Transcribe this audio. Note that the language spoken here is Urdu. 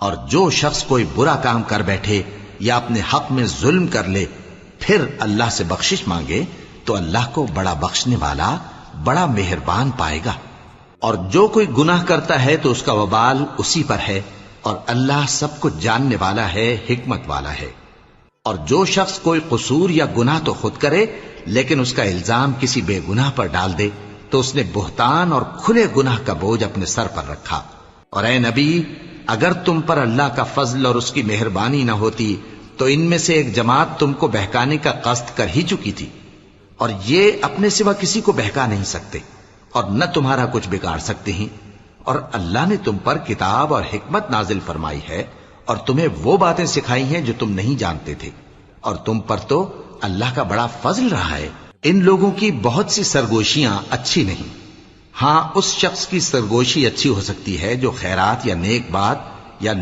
اور جو شخص کوئی برا کام کر بیٹھے یا اپنے حق میں ظلم کر لے پھر اللہ سے بخشش مانگے تو اللہ کو بڑا بخشنے والا بڑا مہربان پائے گا. اور جو کوئی گناہ کرتا ہے تو اس کا وبال اسی پر ہے، اور اللہ سب کچھ جاننے والا ہے، حکمت والا ہے. اور جو شخص کوئی قصور یا گناہ تو خود کرے لیکن اس کا الزام کسی بے گناہ پر ڈال دے تو اس نے بہتان اور کھلے گناہ کا بوجھ اپنے سر پر رکھا. اور اے نبی، اگر تم پر اللہ کا فضل اور اس کی مہربانی نہ ہوتی تو ان میں سے ایک جماعت تم کو بہکانے کا قصد کر ہی چکی تھی، اور یہ اپنے سوا کسی کو بہکا نہیں سکتے اور نہ تمہارا کچھ بگاڑ سکتے ہیں. اور اللہ نے تم پر کتاب اور حکمت نازل فرمائی ہے اور تمہیں وہ باتیں سکھائی ہیں جو تم نہیں جانتے تھے، اور تم پر تو اللہ کا بڑا فضل رہا ہے. ان لوگوں کی بہت سی سرگوشیاں اچھی نہیں. ہاں، اس شخص کی سرگوشی اچھی ہو سکتی ہے جو خیرات یا نیک بات یا